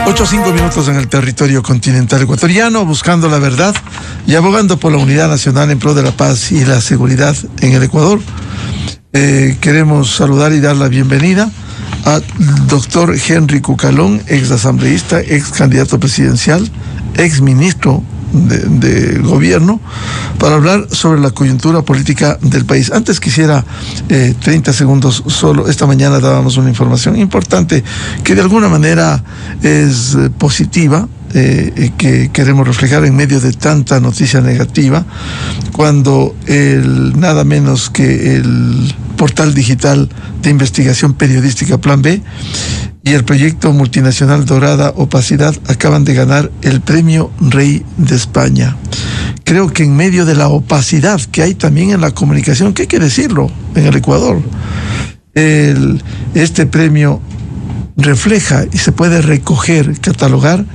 8 o 5 minutos en el territorio continental ecuatoriano, buscando la verdad y abogando por la unidad nacional en pro de la paz y la seguridad en el Ecuador. Queremos saludar y dar la bienvenida al doctor Henry Cucalón, ex asambleísta, ex candidato presidencial, ex ministro de gobierno, para hablar sobre la coyuntura política del país. Antes quisiera 30 segundos solo. Esta mañana dábamos una información importante que de alguna manera es positiva, que queremos reflejar en medio de tanta noticia negativa, cuando nada menos que el portal digital de investigación periodística Plan B y el proyecto multinacional Dorada Opacidad acaban de ganar el premio Rey de España. Creo que en medio de la opacidad que hay también en la comunicación, que hay que decirlo, en el Ecuador, este premio refleja y se puede recoger, catalogar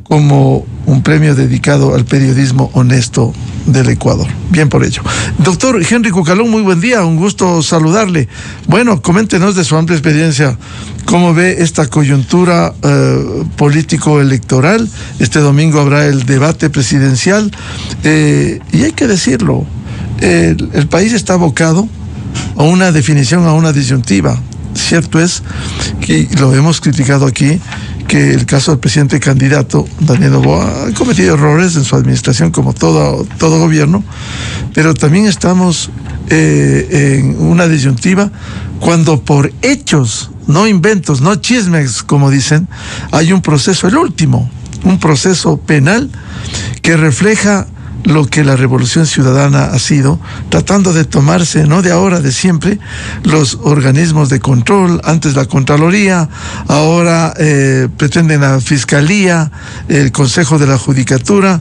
como un premio dedicado al periodismo honesto del Ecuador. Bien por ello. Doctor Henry Cucalón, muy buen día, un gusto saludarle. Bueno, coméntenos de su amplia experiencia, cómo ve esta coyuntura político-electoral. Este domingo habrá el debate presidencial, y hay que decirlo, el país está abocado a una definición, a una disyuntiva. Cierto es que lo hemos criticado aquí, que el caso del presidente candidato Daniel Noboa ha cometido errores en su administración, como todo gobierno, pero también estamos en una disyuntiva cuando por hechos, no inventos, no chismes, como dicen, hay un proceso, el último, un proceso penal que refleja lo que la Revolución Ciudadana ha sido, tratando de tomarse, no de ahora, de siempre, los organismos de control, antes la Contraloría, ahora pretenden la Fiscalía, el Consejo de la Judicatura,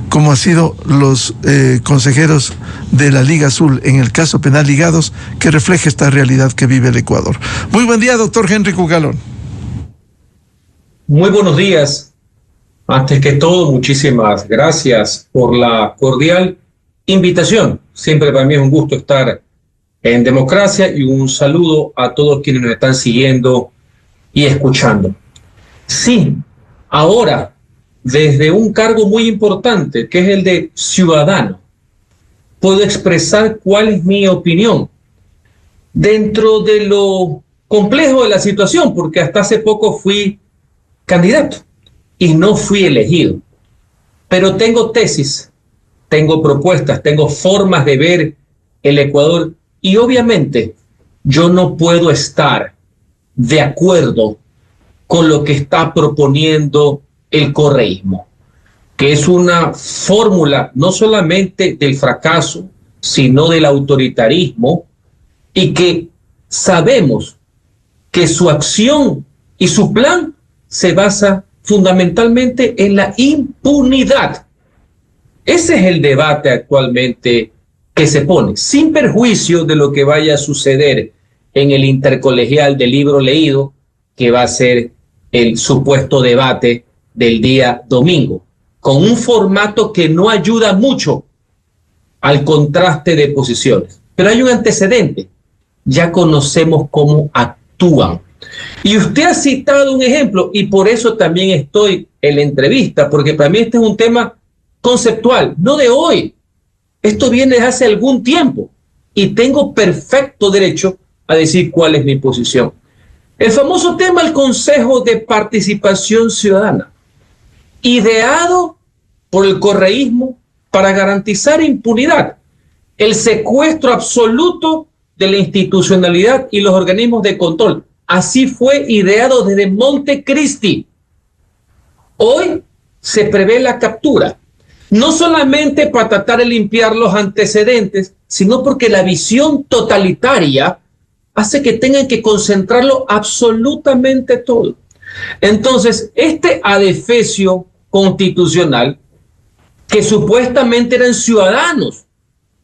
como han sido los consejeros de la Liga Azul, en el caso penal ligados, que refleja esta realidad que vive el Ecuador. Muy buen día, doctor Henry Cucalón. Muy buenos días. Antes que todo, muchísimas gracias por la cordial invitación. Siempre para mí es un gusto estar en Democracia, y un saludo a todos quienes nos están siguiendo y escuchando. Sí, ahora, desde un cargo muy importante, que es el de ciudadano, puedo expresar cuál es mi opinión dentro de lo complejo de la situación, porque hasta hace poco fui candidato y no fui elegido, pero tengo tesis, tengo propuestas, tengo formas de ver el Ecuador, y obviamente yo no puedo estar de acuerdo con lo que está proponiendo el correísmo, que es una fórmula no solamente del fracaso, sino del autoritarismo, y que sabemos que su acción y su plan se basa fundamentalmente en la impunidad. Ese es el debate actualmente que se pone, sin perjuicio de lo que vaya a suceder en el intercolegial del libro leído, que va a ser el supuesto debate del día domingo, con un formato que no ayuda mucho al contraste de posiciones. Pero hay un antecedente, ya conocemos cómo actúan. Y usted ha citado un ejemplo, y por eso también estoy en la entrevista, porque para mí este es un tema conceptual, no de hoy. Esto viene desde hace algún tiempo, y tengo perfecto derecho a decir cuál es mi posición. El famoso tema del Consejo de Participación Ciudadana, ideado por el correísmo para garantizar impunidad, el secuestro absoluto de la institucionalidad y los organismos de control. Así fue ideado desde Montecristi. Hoy se prevé la captura, no solamente para tratar de limpiar los antecedentes, sino porque la visión totalitaria hace que tengan que concentrarlo absolutamente todo. Entonces, este adefesio constitucional, que supuestamente eran ciudadanos,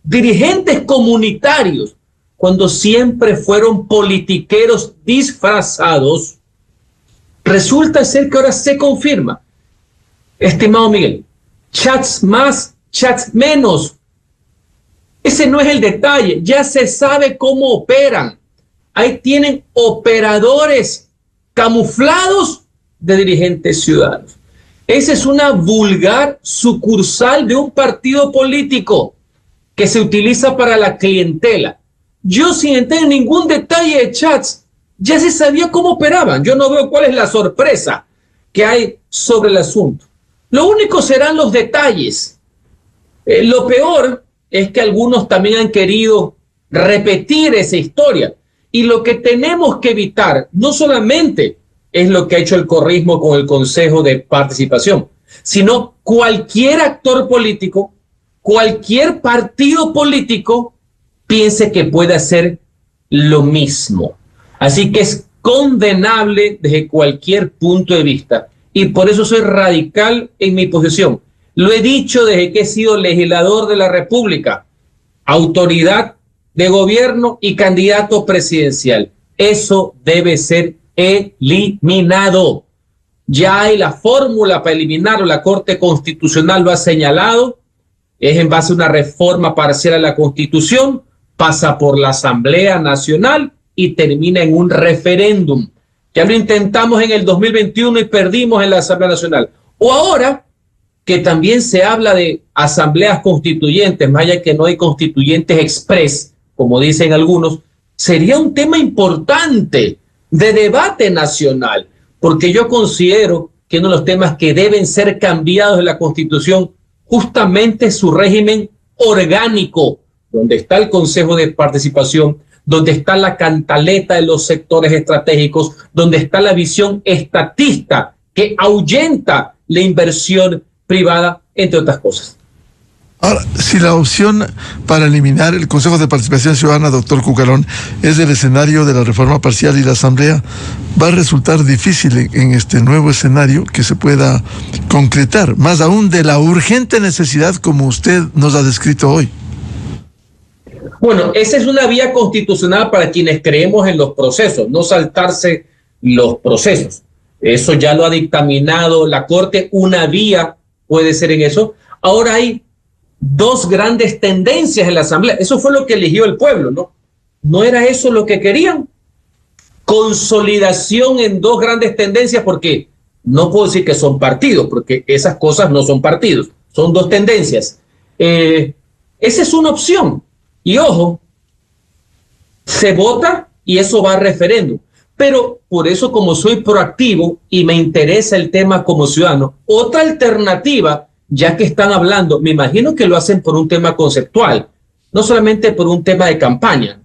dirigentes comunitarios, cuando siempre fueron politiqueros disfrazados, resulta ser que ahora se confirma. Estimado Miguel, chats más, chats menos. Ese no es el detalle, ya se sabe cómo operan. Ahí tienen operadores camuflados de dirigentes ciudadanos. Esa es una vulgar sucursal de un partido político que se utiliza para la clientela. Yo, sin entrar en ningún detalle de chats, ya se sabía cómo operaban. Yo no veo cuál es la sorpresa que hay sobre el asunto. Lo único serán los detalles. Lo peor es que algunos también han querido repetir esa historia. Y lo que tenemos que evitar no solamente es lo que ha hecho el correísmo con el Consejo de Participación, sino cualquier actor político, cualquier partido político piense que puede hacer lo mismo. Así que es condenable desde cualquier punto de vista. Y por eso soy radical en mi posición. Lo he dicho desde que he sido legislador de la República, autoridad de gobierno y candidato presidencial. Eso debe ser eliminado. Ya hay la fórmula para eliminarlo, la Corte Constitucional lo ha señalado, es en base a una reforma parcial a la Constitución, pasa por la Asamblea Nacional y termina en un referéndum. Ya lo intentamos en el 2021 y perdimos en la Asamblea Nacional. O ahora que también se habla de asambleas constituyentes, más allá que no hay constituyentes express, como dicen algunos, sería un tema importante de debate nacional, porque yo considero que uno de los temas que deben ser cambiados en la Constitución justamente es su régimen orgánico, donde está el Consejo de Participación, donde está la cantaleta de los sectores estratégicos, donde está la visión estatista que ahuyenta la inversión privada, entre otras cosas. Ahora, si la opción para eliminar el Consejo de Participación Ciudadana, doctor Cucalón, es el escenario de la reforma parcial y la Asamblea, va a resultar difícil en este nuevo escenario que se pueda concretar, más aún de la urgente necesidad como usted nos ha descrito hoy. Bueno, esa es una vía constitucional para quienes creemos en los procesos, no saltarse los procesos. Eso ya lo ha dictaminado la Corte, una vía puede ser en eso. Ahora hay dos grandes tendencias en la Asamblea. Eso fue lo que eligió el pueblo, ¿no? ¿No era eso lo que querían? Consolidación en dos grandes tendencias, porque no puedo decir que son partidos, porque esas cosas no son partidos, son dos tendencias. Esa es una opción. Y ojo, se vota y eso va a referéndum. Pero por eso, como soy proactivo y me interesa el tema como ciudadano, otra alternativa, ya que están hablando, me imagino que lo hacen por un tema conceptual, no solamente por un tema de campaña.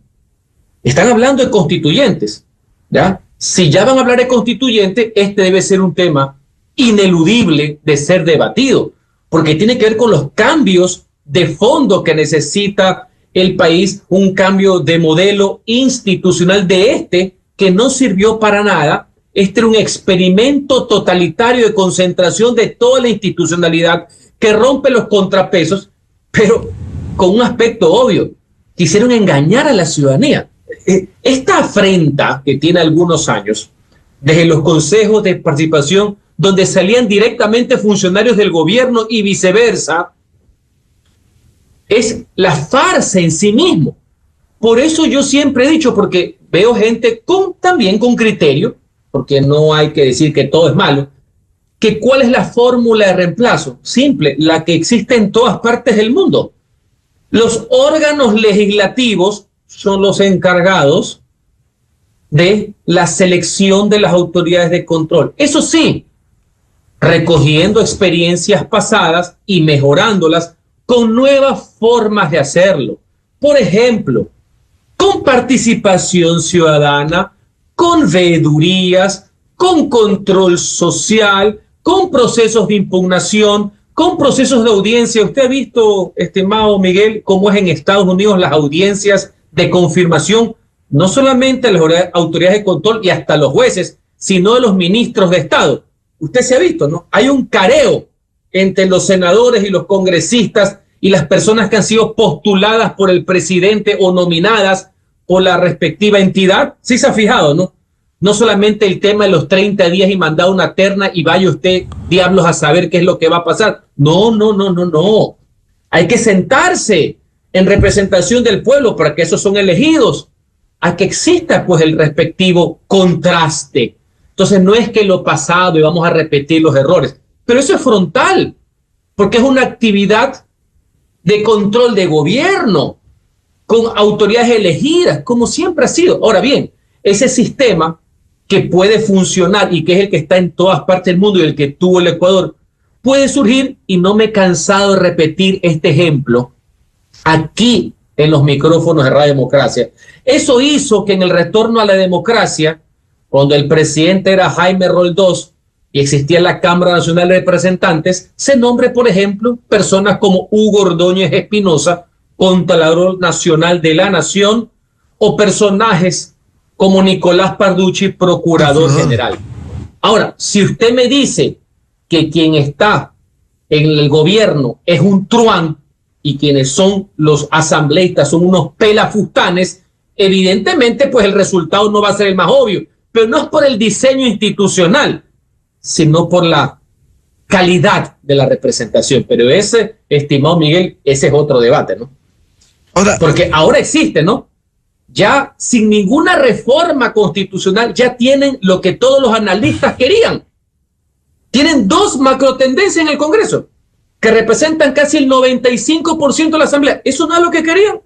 Están hablando de constituyentes, ¿ya? Si ya van a hablar de constituyentes, este debe ser un tema ineludible de ser debatido, porque tiene que ver con los cambios de fondo que necesita el país, un cambio de modelo institucional que no sirvió para nada. Este era un experimento totalitario de concentración de toda la institucionalidad que rompe los contrapesos, pero con un aspecto obvio. Quisieron engañar a la ciudadanía. Esta afrenta que tiene algunos años, desde los consejos de participación, donde salían directamente funcionarios del gobierno y viceversa, es la farsa en sí mismo. Por eso yo siempre he dicho, porque veo gente también con criterio, porque no hay que decir que todo es malo, que cuál es la fórmula de reemplazo. Simple, la que existe en todas partes del mundo. Los órganos legislativos son los encargados de la selección de las autoridades de control. Eso sí, recogiendo experiencias pasadas y mejorándolas con nuevas formas de hacerlo. Por ejemplo, con participación ciudadana, con veedurías, con control social, con procesos de impugnación, con procesos de audiencia. Usted ha visto, estimado Miguel, cómo es en Estados Unidos las audiencias de confirmación, no solamente las autoridades de control y hasta los jueces, sino de los ministros de Estado. Usted se ha visto, ¿no? Hay un careo entre los senadores y los congresistas y las personas que han sido postuladas por el presidente o nominadas por la respectiva entidad. Sí se ha fijado, ¿no? No solamente el tema de los 30 días y mandar una terna y vaya usted, diablos, a saber qué es lo que va a pasar. No. Hay que sentarse en representación del pueblo, para que esos son elegidos, a que exista pues el respectivo contraste. Entonces no es que lo pasado y vamos a repetir los errores, pero eso es frontal, porque es una actividad de control de gobierno con autoridades elegidas, como siempre ha sido. Ahora bien, ese sistema que puede funcionar y que es el que está en todas partes del mundo y el que tuvo el Ecuador, puede surgir, y no me he cansado de repetir este ejemplo aquí en los micrófonos de Radio Democracia. Eso hizo que en el retorno a la democracia, cuando el presidente era Jaime Roldós y existía la Cámara Nacional de Representantes, se nombre, por ejemplo, personas como Hugo Ordóñez Espinosa, Contralor Nacional de la Nación, o personajes como Nicolás Parducci, Procurador General. Ahora, si usted me dice que quien está en el gobierno es un truán y quienes son los asambleístas son unos pelafustanes, evidentemente pues el resultado no va a ser el más obvio, pero no es por el diseño institucional, sino por la calidad de la representación. Pero ese, estimado Miguel, ese es otro debate, ¿no? Porque ahora existe, ¿no? Ya sin ninguna reforma constitucional, ya tienen lo que todos los analistas querían. Tienen dos macrotendencias en el Congreso, que representan casi el 95% de la Asamblea. Eso no es lo que querían.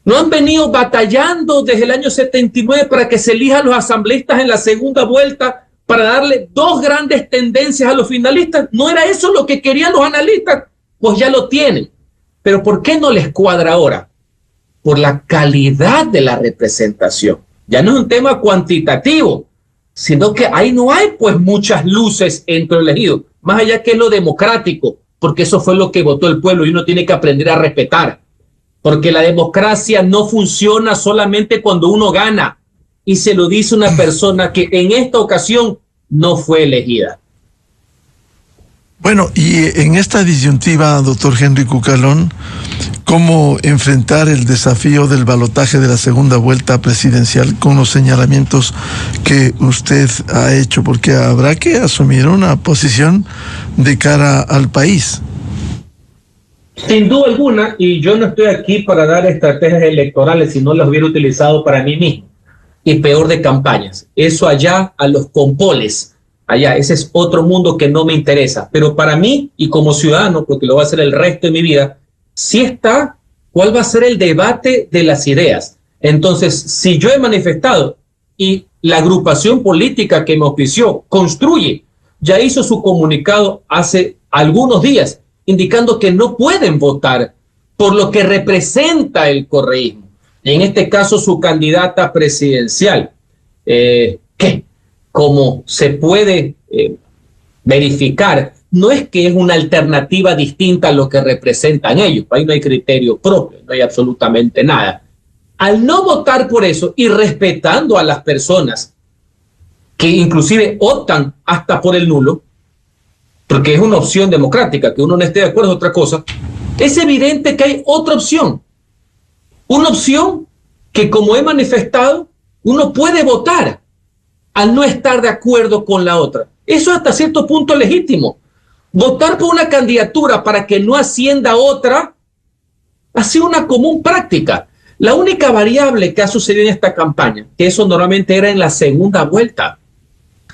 No han venido batallando desde el año 79 para que se elijan los asambleístas en la segunda vuelta, para darle dos grandes tendencias a los finalistas. ¿No era eso lo que querían los analistas? Pues ya lo tienen. Pero ¿por qué no les cuadra ahora? Por la calidad de la representación. Ya no es un tema cuantitativo, sino que ahí no hay pues muchas luces entre los elegidos, más allá que lo democrático, porque eso fue lo que votó el pueblo y uno tiene que aprender a respetar, porque la democracia no funciona solamente cuando uno gana, y se lo dice una persona que en esta ocasión no fue elegida. Bueno, y en esta disyuntiva, doctor Henry Cucalón, ¿cómo enfrentar el desafío del balotaje de la segunda vuelta presidencial con los señalamientos que usted ha hecho? Porque habrá que asumir una posición de cara al país. Sin duda alguna, y yo no estoy aquí para dar estrategias electorales, si no las hubiera utilizado para mí mismo, y peor de campañas. Eso allá a los compoles. Allá, ese es otro mundo que no me interesa. Pero para mí, y como ciudadano, porque lo va a hacer el resto de mi vida, sí está cuál va a ser el debate de las ideas. Entonces, si yo he manifestado y la agrupación política que me auspició, Construye, ya hizo su comunicado hace algunos días, indicando que no pueden votar por lo que representa el correísmo. En este caso, su candidata presidencial, que como se puede verificar, no es que es una alternativa distinta a lo que representan ellos. Ahí no hay criterio propio, no hay absolutamente nada. Al no votar por eso y respetando a las personas que inclusive optan hasta por el nulo, porque es una opción democrática, que uno no esté de acuerdo es otra cosa, es evidente que hay otra opción. Una opción que, como he manifestado, uno puede votar al no estar de acuerdo con la otra. Eso hasta cierto punto es legítimo. Votar por una candidatura para que no ascienda otra ha sido una común práctica. La única variable que ha sucedido en esta campaña, que eso normalmente era en la segunda vuelta,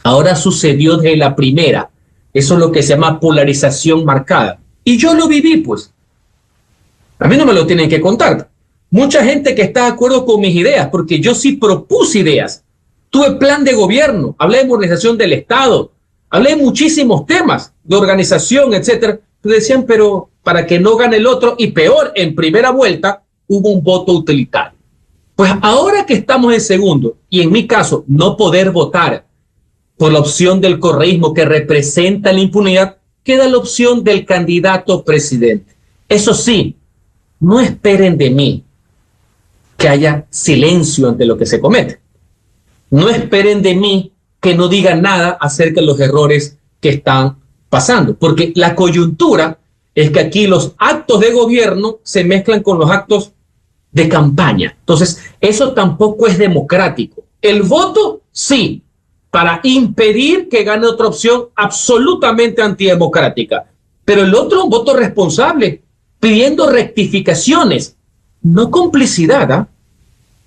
ahora sucedió desde la primera. Eso es lo que se llama polarización marcada. Y yo lo viví, pues. A mí no me lo tienen que contar. Mucha gente que está de acuerdo con mis ideas, porque yo sí propuse ideas. Tuve plan de gobierno, hablé de modernización del Estado, hablé de muchísimos temas de organización, etcétera. Decían, pero para que no gane el otro, y peor, en primera vuelta hubo un voto utilitario. Pues ahora que estamos en segundo, y en mi caso, no poder votar por la opción del correísmo que representa la impunidad, queda la opción del candidato presidente. Eso sí, no esperen de mí que haya silencio ante lo que se comete. No esperen de mí que no diga nada acerca de los errores que están pasando, porque la coyuntura es que aquí los actos de gobierno se mezclan con los actos de campaña. Entonces, eso tampoco es democrático. El voto, sí, para impedir que gane otra opción absolutamente antidemocrática, pero el otro, un voto responsable, pidiendo rectificaciones, no complicidad, ¿eh?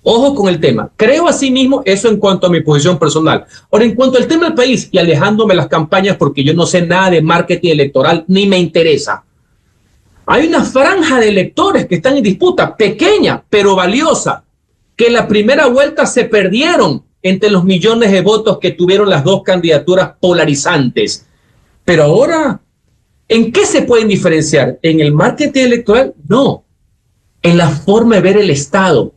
Ojo con el tema. Creo asimismo, eso en cuanto a mi posición personal. Ahora, en cuanto al tema del país, y alejándome las campañas porque yo no sé nada de marketing electoral, ni me interesa. Hay una franja de electores que están en disputa, pequeña, pero valiosa, que en la primera vuelta se perdieron entre los millones de votos que tuvieron las dos candidaturas polarizantes. Pero ahora, ¿en qué se pueden diferenciar? ¿En el marketing electoral? No. En la forma de ver el Estado,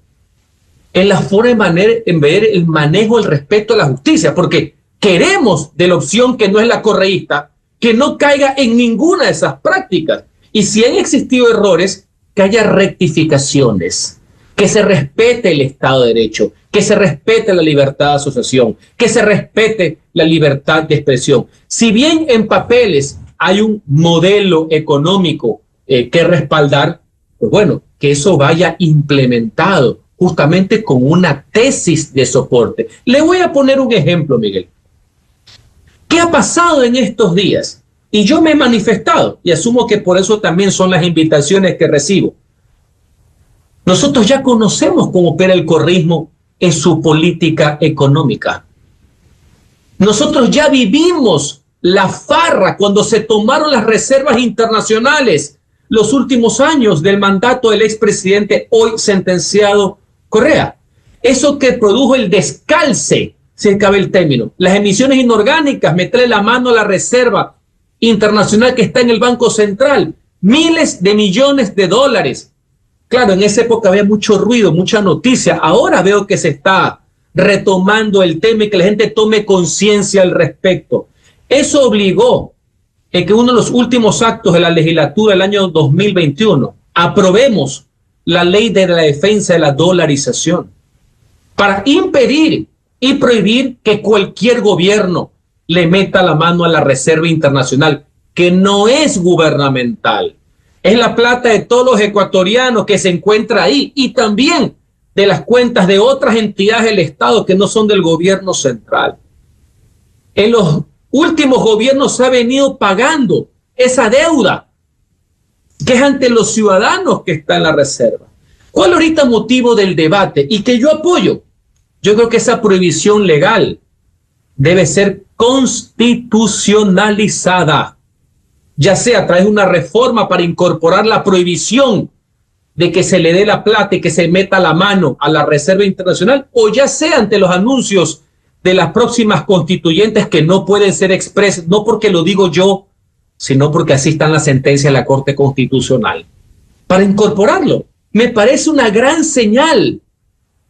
en la forma de ver el manejo, el respeto a la justicia, porque queremos de la opción que no es la correísta, que no caiga en ninguna de esas prácticas. Y si han existido errores, que haya rectificaciones, que se respete el Estado de Derecho, que se respete la libertad de asociación, que se respete la libertad de expresión. Si bien en papeles hay un modelo económico que respaldar, pues bueno, que eso vaya implementado justamente con una tesis de soporte. Le voy a poner un ejemplo, Miguel. ¿Qué ha pasado en estos días? Y yo me he manifestado, y asumo que por eso también son las invitaciones que recibo. Nosotros ya conocemos cómo opera el correísmo en su política económica. Nosotros ya vivimos la farra cuando se tomaron las reservas internacionales los últimos años del mandato del expresidente hoy sentenciado Correa. Eso que produjo el descalce, si cabe el término, las emisiones inorgánicas, meterle la mano a la reserva internacional que está en el Banco Central, miles de millones de dólares. Claro, en esa época había mucho ruido, mucha noticia. Ahora veo que se está retomando el tema y que la gente tome conciencia al respecto. Eso obligó a que uno de los últimos actos de la legislatura del año 2021 aprobemos la ley de la defensa de la dolarización para impedir y prohibir que cualquier gobierno le meta la mano a la Reserva Internacional, que no es gubernamental. Es la plata de todos los ecuatorianos que se encuentra ahí y también de las cuentas de otras entidades del Estado que no son del gobierno central. En los últimos gobiernos se ha venido pagando esa deuda que es ante los ciudadanos que está en la reserva. ¿Cuál ahorita motivo del debate? Y que yo apoyo. Yo creo que esa prohibición legal debe ser constitucionalizada, ya sea a través de una reforma para incorporar la prohibición de que se le dé la plata y que se meta la mano a la Reserva Internacional, o ya sea ante los anuncios de las próximas constituyentes que no pueden ser expresas, no porque lo digo yo, sino porque así están las sentencias de la Corte Constitucional. Para incorporarlo, me parece una gran señal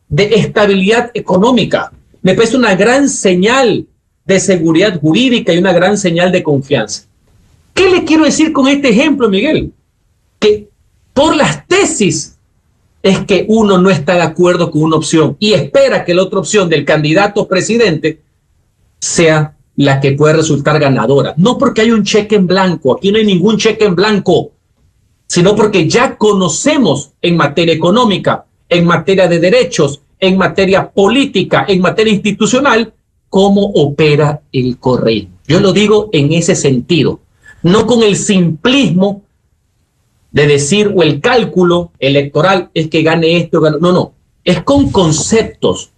de estabilidad económica, me parece una gran señal de seguridad jurídica y una gran señal de confianza. ¿Qué le quiero decir con este ejemplo, Miguel? Que por las tesis es que uno no está de acuerdo con una opción y espera que la otra opción del candidato presidente sea la que puede resultar ganadora. No porque hay un cheque en blanco, aquí no hay ningún cheque en blanco, sino porque ya conocemos en materia económica, en materia de derechos, en materia política, en materia institucional, cómo opera el correísmo. Yo lo digo en ese sentido, no con el simplismo de decir o el cálculo electoral es que gane esto, no, es con conceptos,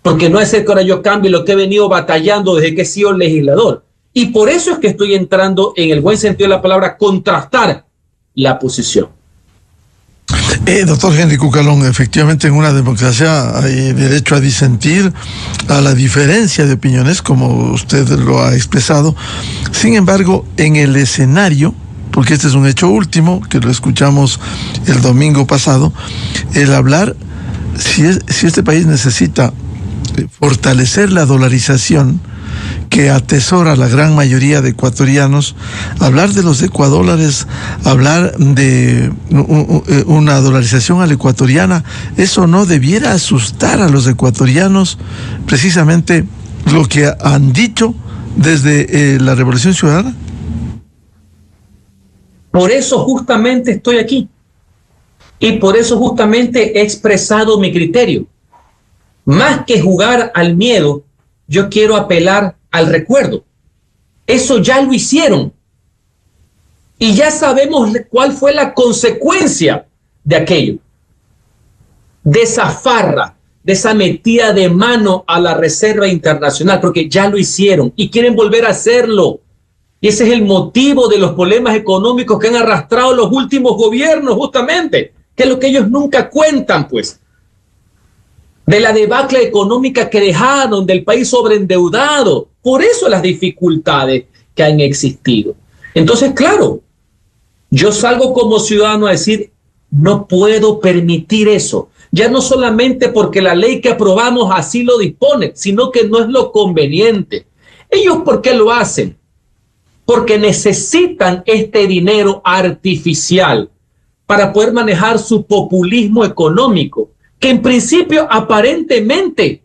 porque no es el que ahora yo cambie lo que he venido batallando desde que he sido legislador. Y por eso es que estoy entrando en el buen sentido de la palabra, contrastar la posición. Doctor Henry Cucalón, efectivamente en una democracia hay derecho a disentir, a la diferencia de opiniones, como usted lo ha expresado. Sin embargo, en el escenario, porque este es un hecho último, que lo escuchamos el domingo pasado, el hablar, si este país necesita fortalecer la dolarización, que atesora la gran mayoría de ecuatorianos, hablar de los ecuadólares, hablar de una dolarización a la ecuatoriana, eso no debiera asustar a los ecuatorianos, precisamente lo que han dicho desde la Revolución Ciudadana. Por eso justamente estoy aquí y por eso justamente he expresado mi criterio. Más que jugar al miedo, yo quiero apelar al recuerdo. Eso ya lo hicieron. Y ya sabemos cuál fue la consecuencia de aquello. De esa farra, de esa metida de mano a la Reserva Internacional, porque ya lo hicieron y quieren volver a hacerlo. Y ese es el motivo de los problemas económicos que han arrastrado los últimos gobiernos, justamente, que es lo que ellos nunca cuentan, pues. De la debacle económica que dejaron, del país sobreendeudado. Por eso las dificultades que han existido. Entonces, claro, yo salgo como ciudadano a decir, no puedo permitir eso. Ya no solamente porque la ley que aprobamos así lo dispone, sino que no es lo conveniente. ¿Ellos por qué lo hacen? Porque necesitan este dinero artificial para poder manejar su populismo económico, que en principio aparentemente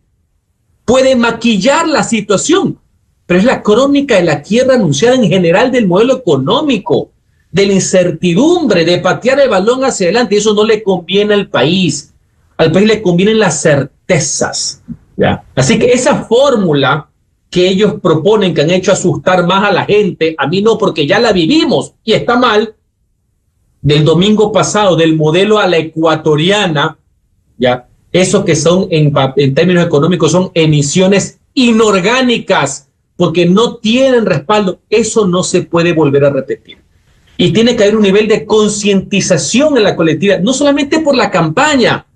puede maquillar la situación, pero es la crónica de la quiebra anunciada en general del modelo económico, de la incertidumbre, de patear el balón hacia adelante. Eso no le conviene al país. Al país le convienen las certezas, ¿ya? Así que esa fórmula que ellos proponen, que han hecho asustar más a la gente, a mí no, porque ya la vivimos y está mal, del domingo pasado, del modelo a la ecuatoriana, ¿ya? Eso que son, en términos económicos, son emisiones inorgánicas, porque no tienen respaldo. Eso no se puede volver a repetir. Y tiene que haber un nivel de concientización en la colectividad, no solamente por la campaña,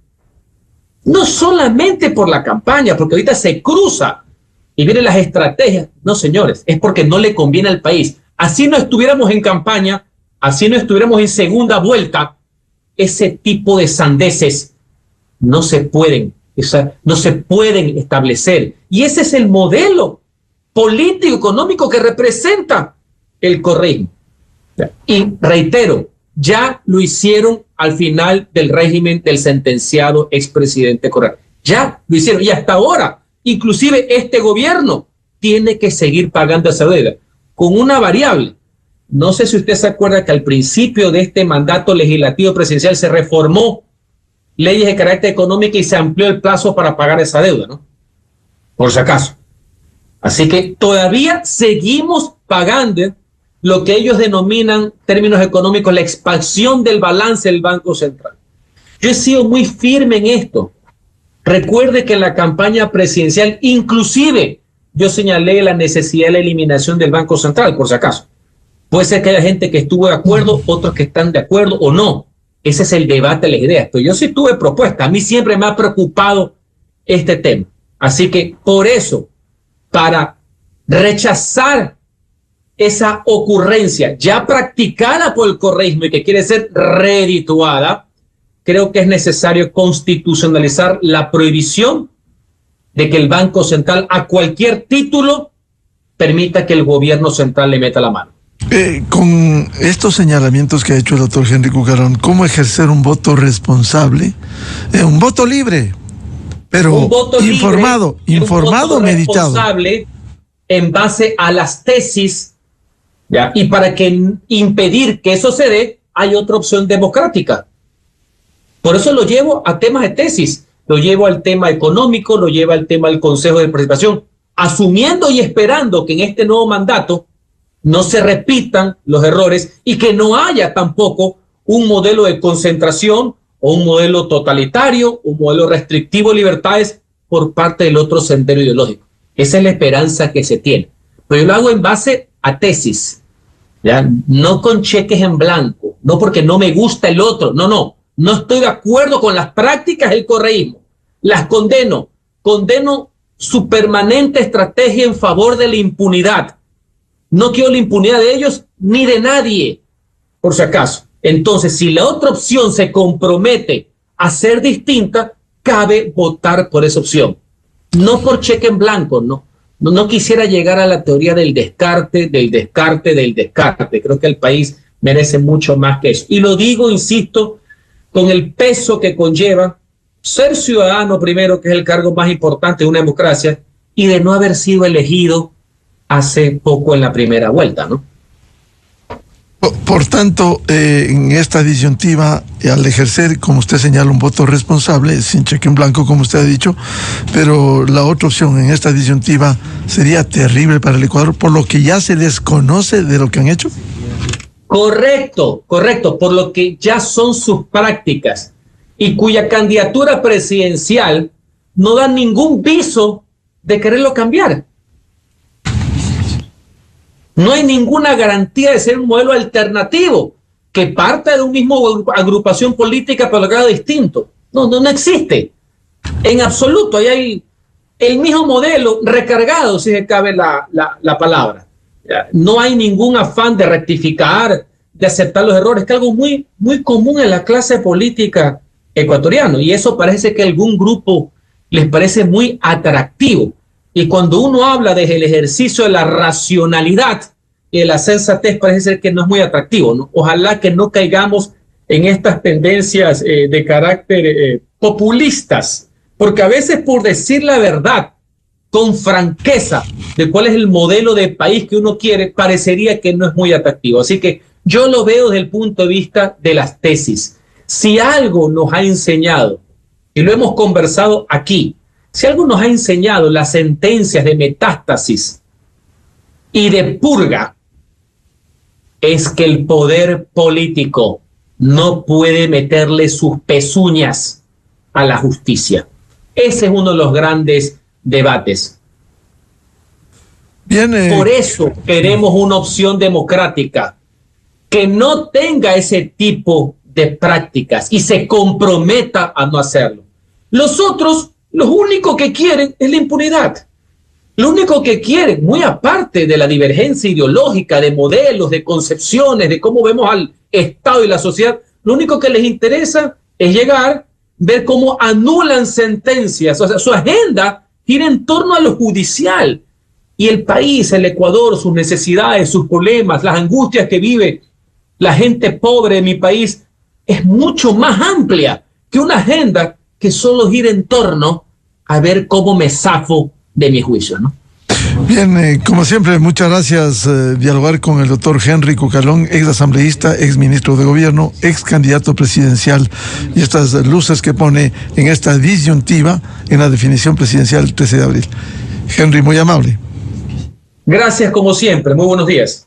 porque ahorita se cruza y vienen las estrategias. No, señores, es porque no le conviene al país. Así no estuviéramos en campaña, así no estuviéramos en segunda vuelta, ese tipo de sandeces no se pueden establecer. Y ese es el modelo político económico que representa el correísmo. Y reitero, ya lo hicieron al final del régimen del sentenciado expresidente Correa. Ya lo hicieron. Y hasta ahora, inclusive este gobierno tiene que seguir pagando esa deuda con una variable. No sé si usted se acuerda que al principio de este mandato legislativo presidencial se reformó leyes de carácter económico y se amplió el plazo para pagar esa deuda, ¿no? Por si acaso. Así que todavía seguimos pagando lo que ellos denominan, términos económicos, la expansión del balance del Banco Central. Yo he sido muy firme en esto. Recuerde que en la campaña presidencial, inclusive, yo señalé la necesidad de la eliminación del Banco Central, por si acaso. Puede ser que haya gente que estuvo de acuerdo, otros que están de acuerdo o no. Ese es el debate de las ideas. Pero yo sí tuve propuestas. A mí siempre me ha preocupado este tema. Así que por eso, para rechazar esa ocurrencia ya practicada por el correísmo y que quiere ser redituada, creo que es necesario constitucionalizar la prohibición de que el Banco Central a cualquier título permita que el gobierno central le meta la mano. Con estos señalamientos que ha hecho el doctor Henry Cucarón, ¿cómo ejercer un voto responsable? Un voto libre, pero un voto informado, libre, informado, meditado. Responsable en base a las tesis, ¿ya? Y para que impedir que eso se dé, hay otra opción democrática. Por eso lo llevo a temas de tesis, lo llevo al tema económico, lo llevo al tema del Consejo de Participación, asumiendo y esperando que en este nuevo mandato no se repitan los errores y que no haya tampoco un modelo de concentración o un modelo totalitario, un modelo restrictivo de libertades por parte del otro sendero ideológico. Esa es la esperanza que se tiene. Pero yo lo hago en base a tesis, ¿ya? No con cheques en blanco, no porque no me gusta el otro, no estoy de acuerdo con las prácticas del correísmo, las condeno su permanente estrategia en favor de la impunidad. No quiero la impunidad de ellos ni de nadie, por si acaso. Entonces, si la otra opción se compromete a ser distinta, cabe votar por esa opción. No por cheque en blanco, no quisiera llegar a la teoría del descarte. Creo que el país merece mucho más que eso. Y lo digo, insisto, con el peso que conlleva ser ciudadano primero, que es el cargo más importante de una democracia, y de no haber sido elegido hace poco en la primera vuelta, ¿no? Por tanto, en esta disyuntiva, al ejercer, como usted señala, un voto responsable, sin cheque en blanco, como usted ha dicho, pero la otra opción en esta disyuntiva sería terrible para el Ecuador, por lo que ya se les conoce de lo que han hecho. Correcto, por lo que ya son sus prácticas y cuya candidatura presidencial no dan ningún viso de quererlo cambiar. No hay ninguna garantía de ser un modelo alternativo que parte de un mismo agrupación política pero logrado distinto. No existe. En absoluto. Ahí hay el mismo modelo recargado, si se cabe la palabra. No hay ningún afán de rectificar, de aceptar los errores, que es algo muy, muy común en la clase política ecuatoriana. Y eso parece que a algún grupo les parece muy atractivo. Y cuando uno habla del ejercicio de la racionalidad y de la sensatez, parece ser que no es muy atractivo, ¿no? Ojalá que no caigamos en estas tendencias de carácter populistas, porque a veces por decir la verdad con franqueza de cuál es el modelo de país que uno quiere, parecería que no es muy atractivo. Así que yo lo veo desde el punto de vista de las tesis. Si algo nos ha enseñado, y lo hemos conversado aquí, si algo nos ha enseñado las sentencias de Metástasis y de Purga, es que el poder político no puede meterle sus pezuñas a la justicia. Ese es uno de los grandes debates. Bien, Por eso queremos una opción democrática que no tenga ese tipo de prácticas y se comprometa a no hacerlo. Los otros, lo único que quieren es la impunidad. Lo único que quieren, muy aparte de la divergencia ideológica, de modelos, de concepciones, de cómo vemos al Estado y la sociedad, lo único que les interesa es llegar, ver cómo anulan sentencias. O sea, su agenda gira en torno a lo judicial. Y el país, el Ecuador, sus necesidades, sus problemas, las angustias que vive la gente pobre de mi país, es mucho más amplia que una agenda que solo gira en torno a ver cómo me zafo de mi juicio, ¿no? Bien, como siempre, muchas gracias. Dialogar con el doctor Henry Cucalón, ex asambleísta, ex ministro de gobierno, ex candidato presidencial, y estas luces que pone en esta disyuntiva en la definición presidencial del 13 de abril. Henry, muy amable. Gracias como siempre, muy buenos días.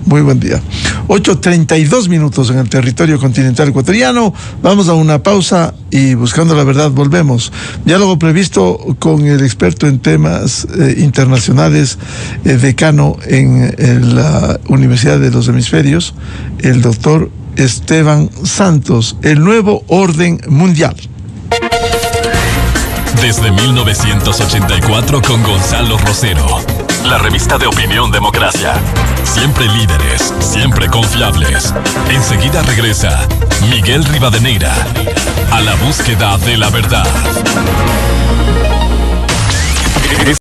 Muy buen día. 8:32 en el territorio continental ecuatoriano. Vamos a una pausa y buscando la verdad volvemos. Diálogo previsto con el experto en temas internacionales, decano en la Universidad de los Hemisferios, el doctor Esteban Santos, el nuevo orden mundial. Desde 1984 con Gonzalo Rosero. La revista de opinión Democracia. Siempre líderes, siempre confiables. Enseguida regresa Miguel Rivadeneira a la búsqueda de la verdad.